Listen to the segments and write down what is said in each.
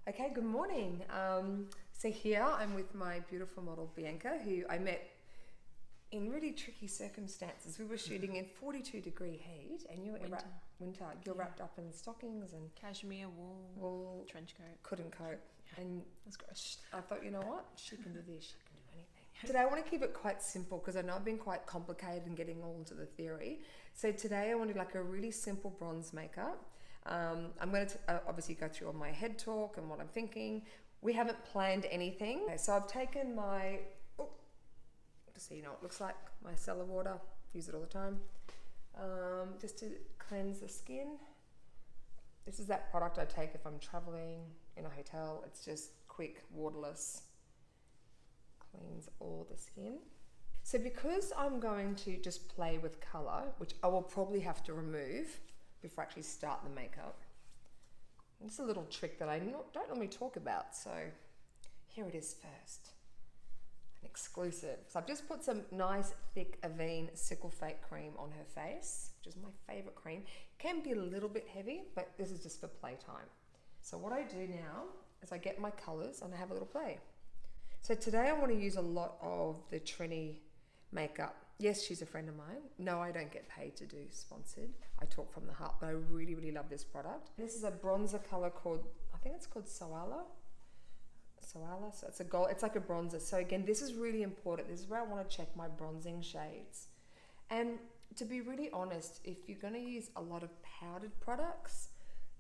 Okay, good morning. So here I'm with my beautiful model Bianca, who I met in really tricky circumstances. We were shooting in 42-degree heat, and you were winter. You're wrapped up in stockings and cashmere, wool, trench coat. Couldn't cope, and that's gross. I thought, you know what? She can do this. She can do anything. Today I want to keep it quite simple because I know I've been quite complicated in getting all into the theory. So today I want to do like a really simple bronze makeup. I'm going to obviously go through all my head talk and what I'm thinking. We haven't planned anything. Okay, so I've taken my, just so you know what it looks like, my Micellar Water. Use it all the time. Just to cleanse the skin. This is that product I take if I'm traveling in a hotel. It's just quick, waterless, cleans all the skin. So because I'm going to just play with colour, which I will probably have to remove before I actually start the makeup. It's a little trick that I don't normally talk about, so here it is first. An exclusive. So I've just put some nice thick Avene Cicalfate cream on her face, which is my favourite cream. It can be a little bit heavy, but this is just for playtime. So what I do now is I get my colours and I have a little play. So today I want to use a lot of the Trini makeup. Yes, she's a friend of mine. No, I don't get paid to do sponsored. I talk from the heart, but I really, really love this product. This is a bronzer color called, I think it's called Soala. Soala, so it's a gold, it's like a bronzer. So again, this is really important. This is where I want to check my bronzing shades. And to be really honest, if you're going to use a lot of powdered products,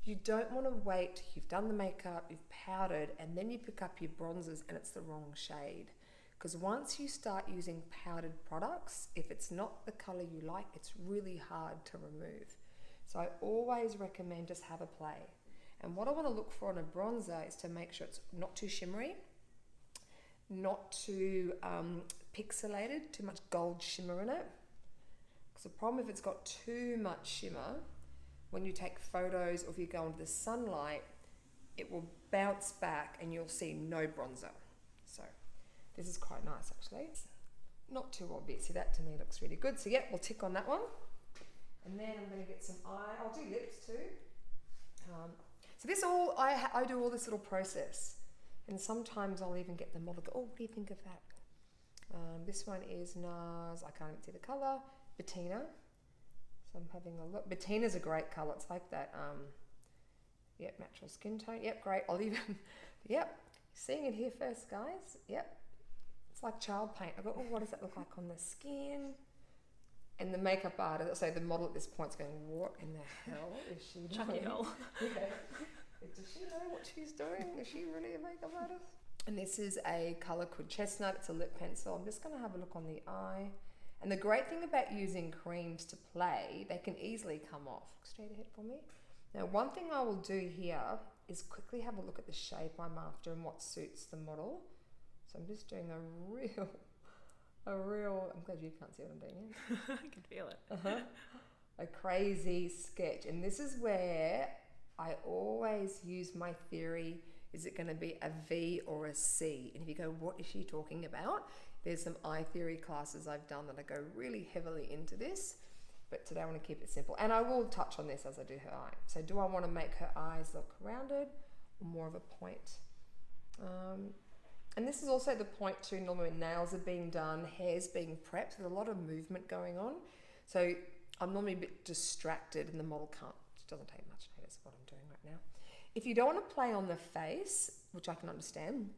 you don't want to wait. You've done the makeup, you've powdered, and then you pick up your bronzers and it's the wrong shade. Because once you start using powdered products, if it's not the color you like, it's really hard to remove. So I always recommend just have a play. And what I want to look for in a bronzer is to make sure it's not too shimmery, not too pixelated, too much gold shimmer in it. Because the problem if it's got too much shimmer, when you take photos or if you go into the sunlight, it will bounce back and you'll see no bronzer. So this is quite nice actually. Not too obvious. See, that to me looks really good. So yeah, we'll tick on that one. And then I'm going to get some eye. I'll do lips too. So this all, I do all this little process. And sometimes I'll even get the model go, oh, what do you think of that? This one is NARS, I can't even see the colour, Bettina. So I'm having a look. Bettina's a great colour. It's like that, yep, natural skin tone. Yep, great. I'll even, yep. Seeing it here first, guys. Yep. It's like child paint. I go, oh, what does that look like on the skin? And the makeup artist, so the model at this point is going, what in the hell is she doing? Chucky doll. Yeah. Does she know what she's doing? Is she really a makeup artist? And this is a colour called Chestnut. It's a lip pencil. I'm just going to have a look on the eye. And the great thing about using creams to play, they can easily come off. Look straight ahead for me. Now, one thing I will do here is quickly have a look at the shape I'm after and what suits the model. So I'm just doing a real, I'm glad you can't see what I'm doing here. I can feel it. A crazy sketch. And this is where I always use my theory, is it going to be a V or a C? And if you go, what is she talking about? There's some eye theory classes I've done that I go really heavily into this. But today I want to keep it simple. And I will touch on this as I do her eye. So do I want to make her eyes look rounded or more of a point? And this is also the point too, normally when nails are being done, hair's being prepped, there's a lot of movement going on. So I'm normally a bit distracted and the model doesn't take much notice of what I'm doing right now. If you don't want to play on the face, which I can understand,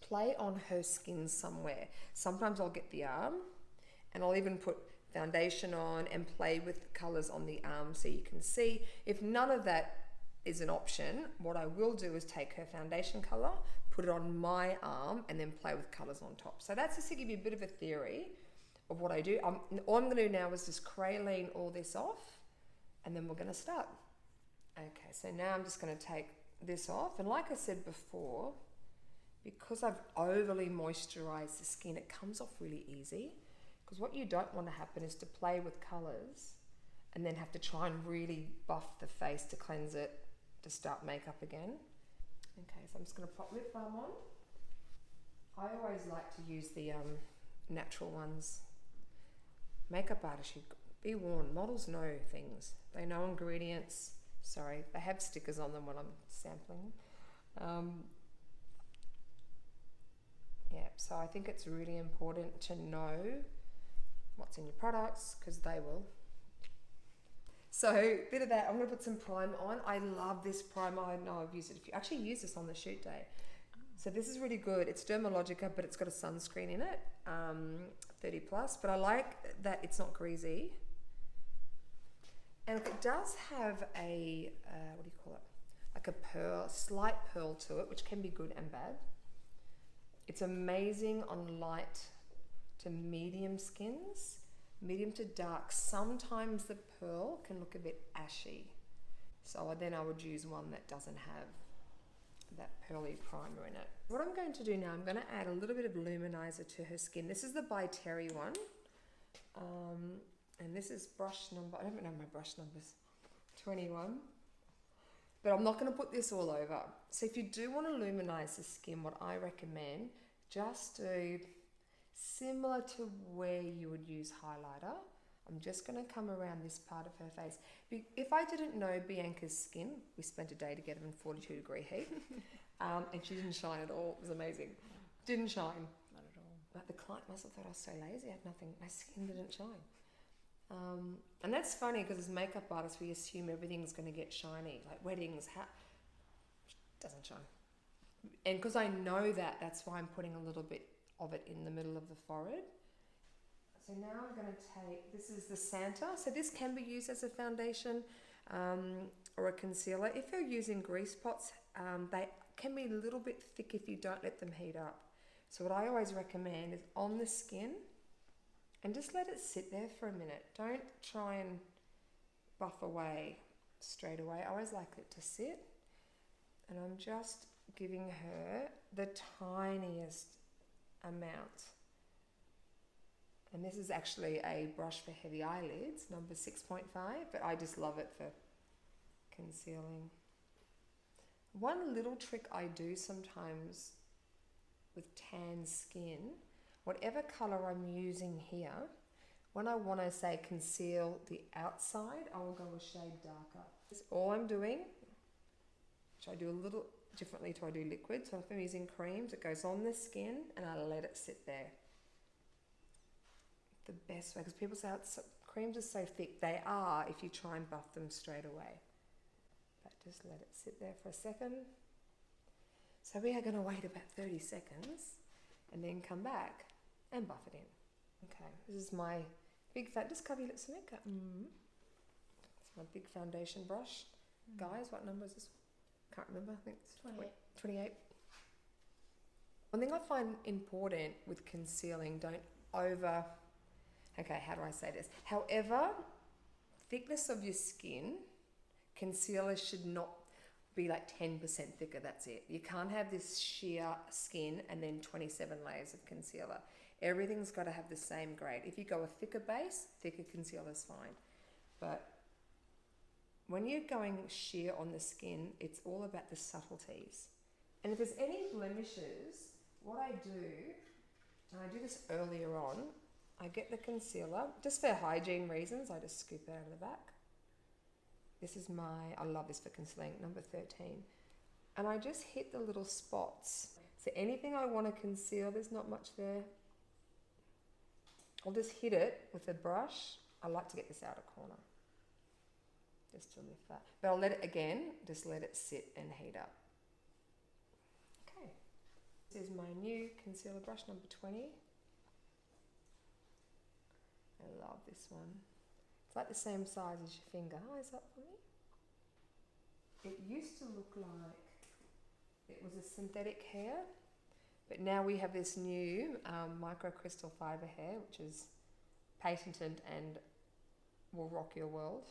play on her skin somewhere. Sometimes I'll get the arm and I'll even put foundation on and play with colours on the arm so you can see. If none of that is an option, what I will do is take her foundation colour, put it on my arm and then play with colours on top. So that's just to give you a bit of a theory of what I do. All I'm going to do now is just crayoline all this off and then we're going to start. Okay, so now I'm just going to take this off, and like I said before, because I've overly moisturised the skin, it comes off really easy. Because what you don't want to happen is to play with colours and then have to try and really buff the face to cleanse it to start makeup again. Okay, so I'm just going to pop lip balm on. I always like to use the natural ones. Makeup artists should be warned. Models know things. They know ingredients. Sorry, they have stickers on them when I'm sampling. Yeah, so I think it's really important to know what's in your products because they will. So a bit of that, I'm going to put some primer on. I love this primer. I know I've used it. I actually used this on the shoot day. So this is really good. It's Dermalogica, but it's got a sunscreen in it, 30 plus. But I like that it's not greasy. And it does have a, what do you call it? Like a pearl, slight pearl to it, which can be good and bad. It's amazing on light to medium skins, medium to dark. Sometimes the pearl can look a bit ashy. So then I would use one that doesn't have that pearly primer in it. What I'm going to do now, I'm going to add a little bit of luminizer to her skin. This is the By Terry one. And this is brush number, I don't know my brush numbers, 21. But I'm not going to put this all over. So if you do want to luminize the skin, what I recommend, just do similar to where you would use highlighter. I'm just going to come around this part of her face. If I didn't know Bianca's skin, we spent a day together in 42-degree heat, and she didn't shine at all. It was amazing. Didn't shine. Not at all. But the client must have thought I was so lazy. I had nothing. My skin didn't shine. And that's funny because as makeup artists, we assume everything's going to get shiny, like weddings, doesn't shine. And because I know that, that's why I'm putting a little bit of it in the middle of the forehead. So now I'm going to take, this is the Santa. So this can be used as a foundation or a concealer. If you're using grease pots, they can be a little bit thick if you don't let them heat up. So what I always recommend is on the skin, and just let it sit there for a minute. Don't try and buff away straight away. I always like it to sit. And I'm just giving her the tiniest amount. And this is actually a brush for heavy eyelids, number 6.5, but I just love it for concealing. One little trick I do sometimes with tan skin, whatever colour I'm using here, when I want to say conceal the outside, I will go a shade darker. That's all I'm doing, which I do a little differently to I do liquid. So if I'm using creams, it goes on the skin and I let it sit there. The best way, because people say creams are so thick. They are if you try and buff them straight away. But just let it sit there for a second. So we are going to wait about 30 seconds and then come back and buff it in. Okay, this is my big, just cover your lips and makeup. It's my big foundation brush. Guys, what number is this? Can't remember, I think it's 28. One thing I find important with concealing, okay, how do I say this? However, thickness of your skin, concealer should not be like 10% thicker, that's it. You can't have this sheer skin and then 27 layers of concealer. Everything's got to have the same grade. If you go a thicker base, thicker concealer is fine. But when you're going sheer on the skin, it's all about the subtleties. And if there's any blemishes, what I do, and I do this earlier on, I get the concealer, just for hygiene reasons, I just scoop it out of the back. This is I love this for concealing, number 13. And I just hit the little spots. So anything I want to conceal, there's not much there. I'll just hit it with a brush. I like to get this outer corner, just to lift that. But I'll let it, again, just let it sit and heat up. Okay, this is my new concealer brush, number 20. I love this one. It's like the same size as your finger. How is that for me? It used to look like it was a synthetic hair, but now we have this new microcrystal fibre hair, which is patented and will rock your world.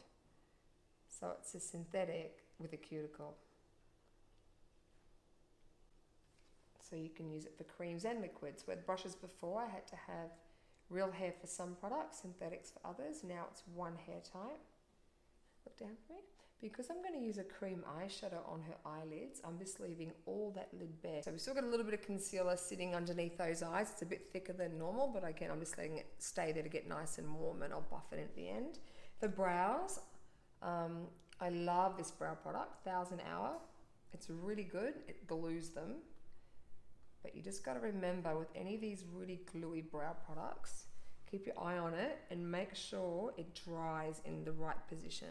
So it's a synthetic with a cuticle. So you can use it for creams and liquids. With brushes before, I had to have real hair for some products, synthetics for others. Now it's one hair type. Look down for me. Because I'm going to use a cream eyeshadow on her eyelids, I'm just leaving all that lid bare. So we've still got a little bit of concealer sitting underneath those eyes. It's a bit thicker than normal, but again, I'm just letting it stay there to get nice and warm, and I'll buff it in at the end. The brows, I love this brow product, 1000 Hour. It's really good. It glues them. But you just got to remember with any of these really gluey brow products, keep your eye on it and make sure it dries in the right position.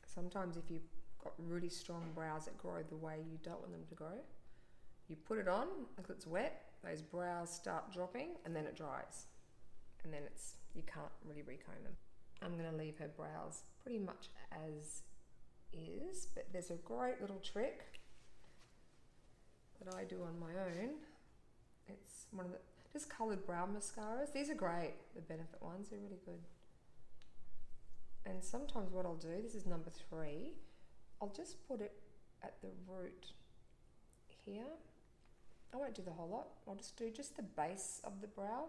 Sometimes if you've got really strong brows that grow the way you don't want them to grow, you put it on, if it's wet, those brows start dropping and then it dries. And then you can't really recomb them. I'm going to leave her brows pretty much as is, but there's a great little trick that I do on my own. It's one of the just coloured brow mascaras. These are great, the Benefit ones, they're really good. And sometimes what I'll do, this is number 3, I'll just put it at the root here. I won't do the whole lot, I'll just do just the base of the brow.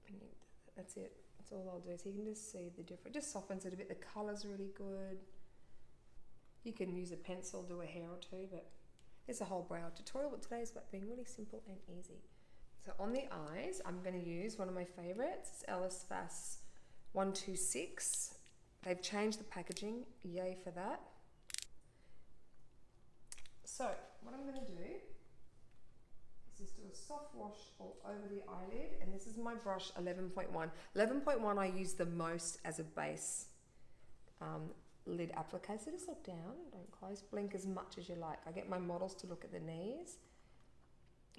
And that's it, that's all I'll do. So you can just see the difference, it just softens it a bit, the colour's really good. You can use a pencil, do a hair or two, but there's a whole brow tutorial, but today's about being really simple and easy. So on the eyes, I'm going to use one of my favourites, it's Alice Fass 126. They've changed the packaging, yay for that. So what I'm going to do is just do a soft wash all over the eyelid, and this is my brush 11.1. 11.1 I use the most as a base lid applicator. So just look down, don't close, blink as much as you like. I get my models to look at the knees,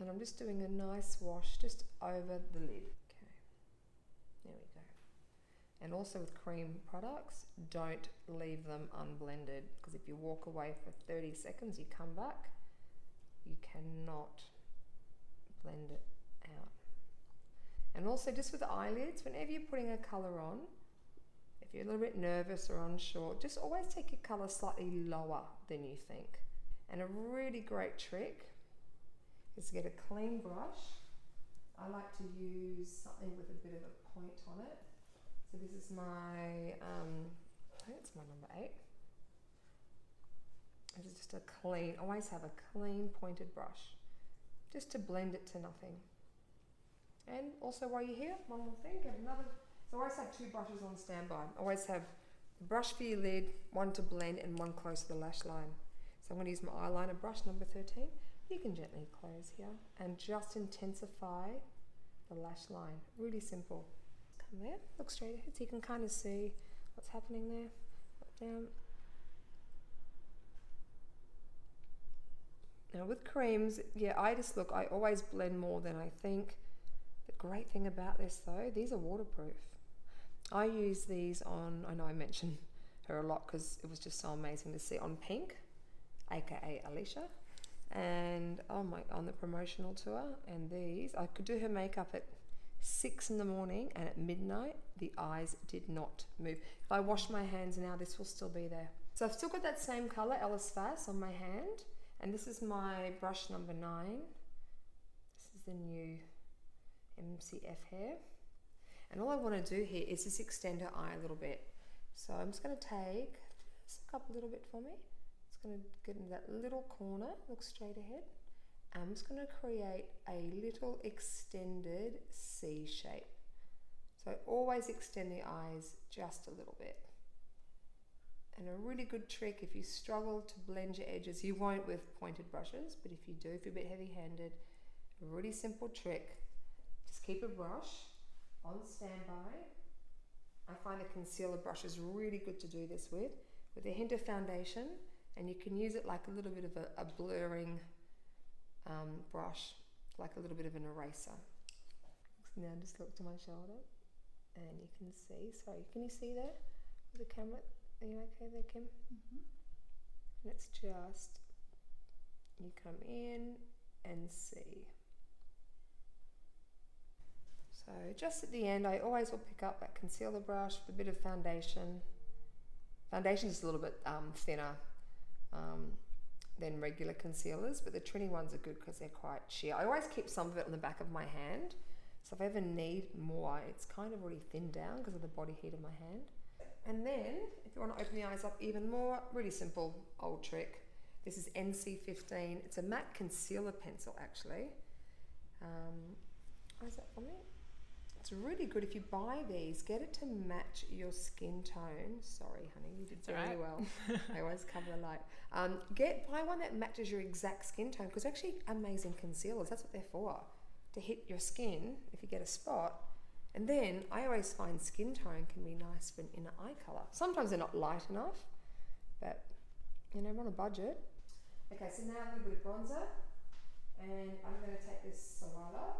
and I'm just doing a nice wash just over the lid. Okay, there we go. And also with cream products, don't leave them unblended, because if you walk away for 30 seconds, you come back, you cannot blend it out. And also just with the eyelids, whenever you're putting a colour on, if you're a little bit nervous or unsure, just always take your colour slightly lower than you think. And a really great trick is to get a clean brush. I like to use something with a bit of a point on it. So this is my, I think it's my number 8. It's just a clean, always have a clean pointed brush, just to blend it to nothing. And also while you're here, one more thing, get another. So I always have 2 brushes on standby. I always have a brush for your lid, one to blend and one close to the lash line. So I'm going to use my eyeliner brush number 13. You can gently close here and just intensify the lash line. Really simple. Come there, look straight ahead so you can kind of see what's happening there. Look down. Now with creams, yeah, I always blend more than I think. The great thing about this though, these are waterproof. I use these on, I know I mentioned her a lot because it was just so amazing to see, on Pink, aka Alicia, and on the promotional tour. And these, I could do her makeup at 6 in the morning, and at midnight the eyes did not move. If I wash my hands now, this will still be there. So I've still got that same colour, Alice Fass, on my hand, and this is my brush number 9. This is the new MCF hair. And all I want to do here is just extend her eye a little bit. So I'm just going to take, just look up a little bit for me. Just going to get into that little corner, look straight ahead. I'm just going to create a little extended C shape. So always extend the eyes just a little bit. And a really good trick, if you struggle to blend your edges, you won't with pointed brushes, but if you do, if you're a bit heavy-handed, a really simple trick, just keep a brush on standby. I find a concealer brush is really good to do this with a hint of foundation, and you can use it like a little bit of a blurring brush, like a little bit of an eraser. Now just look to my shoulder, and you can see, sorry, can you see there with the camera? Are you okay there, Kim? Mm-hmm. And it's just, you come in and see. So just at the end, I always will pick up that concealer brush with a bit of foundation. Foundation is a little bit thinner than regular concealers, but the Trini ones are good because they're quite sheer. I always keep some of it on the back of my hand, so if I ever need more, it's kind of already thinned down because of the body heat of my hand. And then, if you want to open the eyes up even more, really simple old trick. This is NC15. It's a matte concealer pencil, actually. Is that for me? It's really good if you buy these, get it to match your skin tone. Sorry, honey, you did very well. I always cover the light. Buy one that matches your exact skin tone, because actually amazing concealers, that's what they're for, to hit your skin if you get a spot. And then I always find skin tone can be nice for an inner eye colour. Sometimes they're not light enough, but you know, we're on a budget. Okay, so now a little bit of bronzer, and I'm going to take this Soala.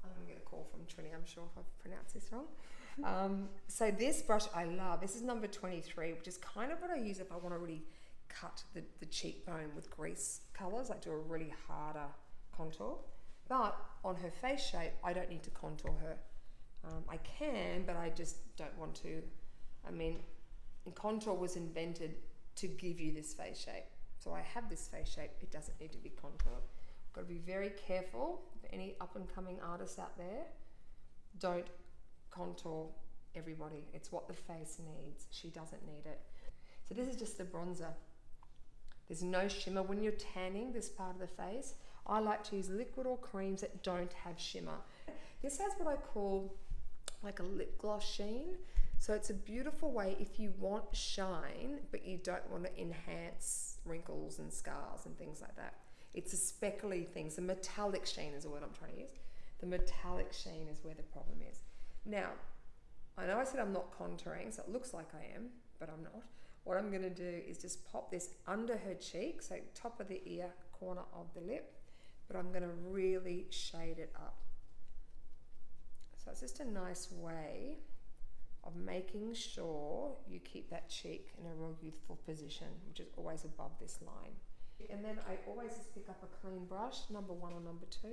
I'm going to get a call from Trini, I'm sure if I've pronounced this wrong. So this brush I love. This is number 23, which is kind of what I use if I want to really cut the cheekbone with grease colours, like do a really harder contour. But on her face shape, I don't need to contour her. I can, but I just don't want to. I mean, contour was invented to give you this face shape. So I have this face shape, it doesn't need to be contoured. Got to be very careful for any up and coming artists out there. Don't contour everybody. It's what the face needs. She doesn't need it. So this is just the bronzer. There's no shimmer. When you're tanning this part of the face, I like to use liquid or creams that don't have shimmer. This has what I call like a lip gloss sheen. So it's a beautiful way if you want shine, but you don't want to enhance wrinkles and scars and things like that. It's a speckly thing. So metallic sheen is the word I'm trying to use. The metallic sheen is where the problem is. Now, I know I said I'm not contouring, so it looks like I am, but I'm not. What I'm going to do is just pop this under her cheek, so top of the ear, corner of the lip, but I'm going to really shade it up. So it's just a nice way of making sure you keep that cheek in a real youthful position, which is always above this line. And then I always just pick up a clean brush, number 1 or number 2,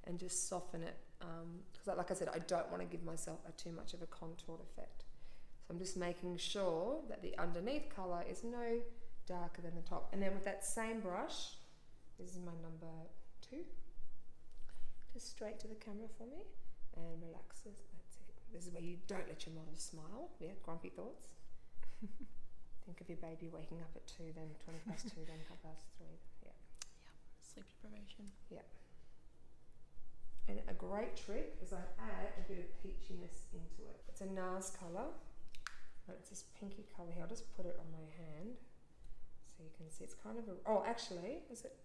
and just soften it. Because like I said, I don't want to give myself too much of a contoured effect. So I'm just making sure that the underneath colour is no darker than the top. And then with that same brush, this is my number 2, just straight to the camera for me, and relaxes. That's it. This is where you don't let your model smile. Yeah, grumpy thoughts. Think of your baby waking up at 2, then 20 past 2, then 3:30. Yeah. Sleep deprivation. Yeah. And a great trick is I add a bit of peachiness into it. It's a NARS colour. It's this pinky colour here. I'll just put it on my hand so you can see. It's kind of a... Oh, actually, is it?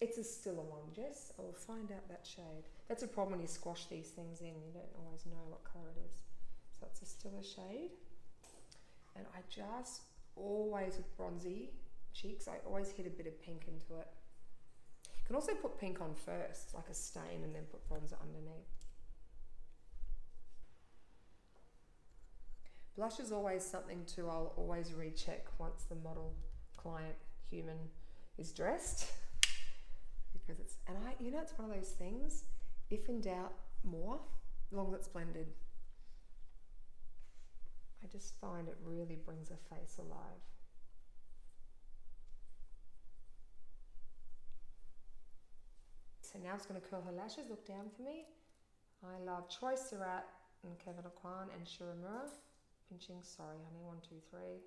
It's a stiller one, Jess. I will find out that shade. That's a problem when you squash these things in. You don't always know what colour it is. So it's a stiller shade. And I just always, with bronzy cheeks, I always hit a bit of pink into it. You can also put pink on first, like a stain, and then put bronzer underneath. Blush is always something too, I'll always recheck once the model, client, human is dressed. Because it's, and I, you know, it's one of those things, if in doubt, more, as long as it's blended. I just find it really brings a face alive. So now it's going to curl her lashes. Look down for me. I love Troy Surratt and Kevin Aquan and Shiramura. Pinching, sorry honey, 1, 2, 3. Okay.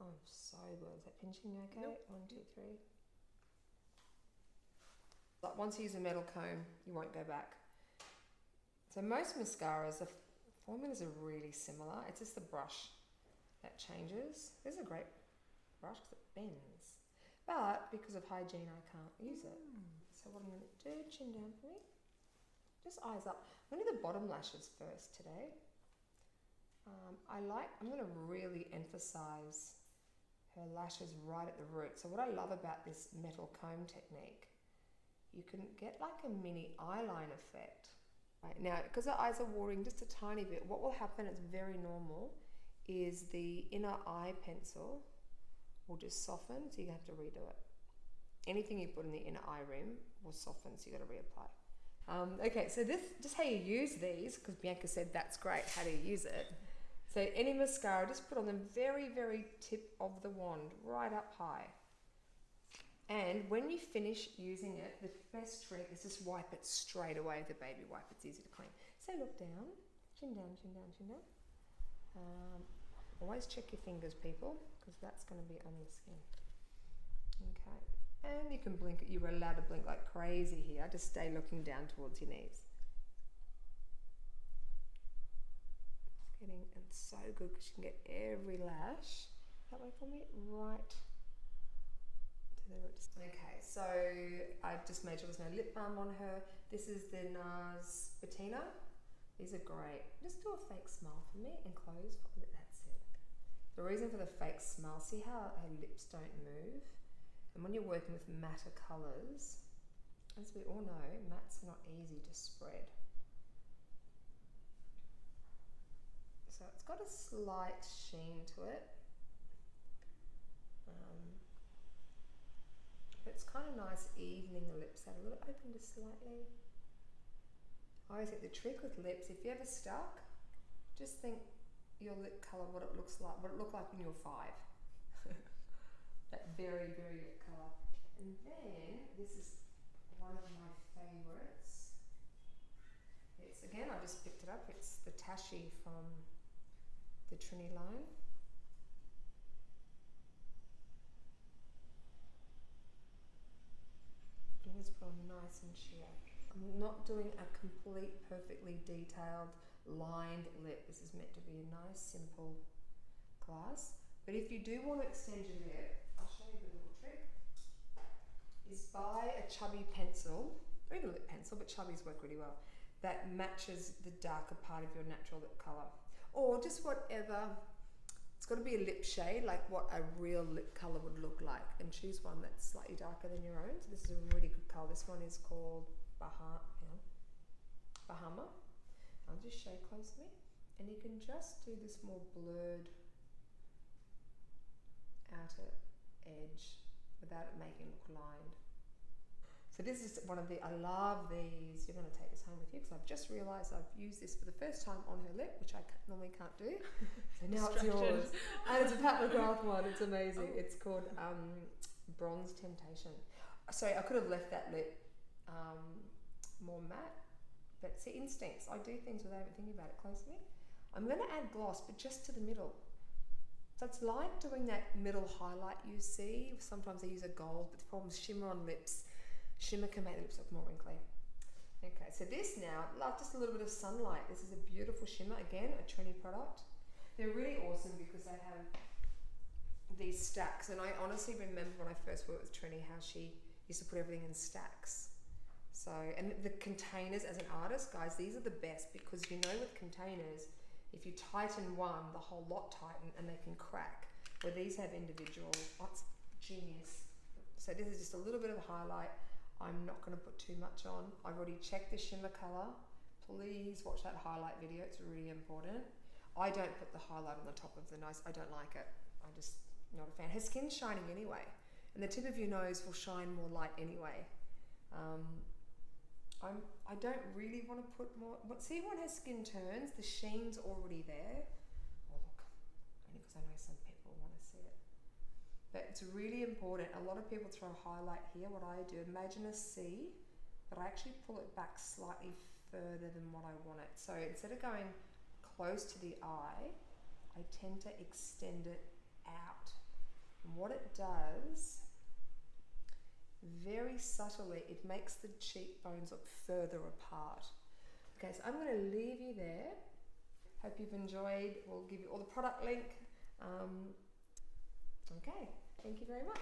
I'm so good. Is that pinching okay? Nope. 1, 2, 3. Like once you use a metal comb, you won't go back. So most mascaras, the formulas are really similar. It's just the brush that changes. This is a great brush because it bends. But because of hygiene, I can't use it. So what I'm going to do, chin down for me. Just eyes up. I'm going to do the bottom lashes first today. I'm going to really emphasize her lashes right at the root. So what I love about this metal comb technique, you can get like a mini eyeline effect. Right, now, because her eyes are watering just a tiny bit, what will happen, it's very normal, is the inner eye pencil will just soften, so you have to redo it. Anything you put in the inner eye rim will soften, so you got to reapply. Okay, so this just how you use these, because Bianca said that's great, how do you use it? So any mascara, just put on the very, very tip of the wand, right up high. And when you finish using it, the best trick is just wipe it straight away with the baby wipe. It's easy to clean. So look down, chin down, chin down, chin down. Always check your fingers, people, because that's going to be on the skin. Okay. And you can blink, you were allowed to blink like crazy here. Just stay looking down towards your knees. It's getting, and so good because you can get every lash. That way for me, right to the root. Okay, so I just made sure there's no lip balm on her. This is the NARS Bettina. These are great. Just do a fake smile for me and close. That's it. The reason for the fake smile, see how her lips don't move? And when you're working with matter colours, as we all know, mattes are not easy to spread. So it's got a slight sheen to it. But it's kind of nice evening the lips out a little, open just slightly. I always think the trick with lips, if you're ever stuck, just think your lip colour, what it looks like, what it looked like when you were 5. That very, very lip colour. And then, this is one of my favourites. It's, again, I just picked it up. It's the Tashi from the Trini line. And it's put on nice and sheer. I'm not doing a complete, perfectly detailed, lined lip. This is meant to be a nice, simple glass. But if you do want to extend your lip, I'll show you the little trick, is buy a chubby pencil, or even a lip pencil, but chubbies work really well, that matches the darker part of your natural lip colour. Or just whatever, it's got to be a lip shade, like what a real lip colour would look like, and choose one that's slightly darker than your own. So this is a really good colour. This one is called Bahama. I'll just show closely, and you can just do this more blurred outer edge without it making it look lined. So this is one of the, I love these. You're going to take this home with you because I've just realised I've used this for the first time on her lip, which I normally can't do. So now it's yours. And it's a Pat McGrath one. It's amazing. Oh. It's called Bronze Temptation. Sorry, I could have left that lip more matte, but see, instincts. I do things without even thinking about it closely. I'm going to add gloss, but just to the middle. So it's like doing that middle highlight you see. Sometimes I use a gold, but the problem is shimmer on lips. Shimmer can make the lips look more wrinkly. Okay, so this now, like just a little bit of sunlight. This is a beautiful shimmer, again, a Trini product. They're really awesome because they have these stacks, and I honestly remember when I first worked with Trini how she used to put everything in stacks. So, and the containers, as an artist, guys, these are the best because you know with containers, if you tighten one, the whole lot tighten and they can crack. Where these have individual, oh, it's genius. So this is just a little bit of a highlight. I'm not going to put too much on. I've already checked the shimmer colour. Please watch that highlight video, it's really important. I don't put the highlight on the top of the nose, I don't like it. I'm just not a fan. Her skin's shining anyway, and the tip of your nose will shine more light anyway. I don't really want to put more, but see when her skin turns, the sheen's already there. Oh look, only because I know some people want to see it. But it's really important. A lot of people throw a highlight here. What I do, imagine a C, but I actually pull it back slightly further than what I want it. So instead of going close to the eye, I tend to extend it out. And what it does, very subtly, it makes the cheekbones look further apart. Okay, so I'm going to leave you there. Hope you've enjoyed. We'll give you all the product link. Okay, thank you very much.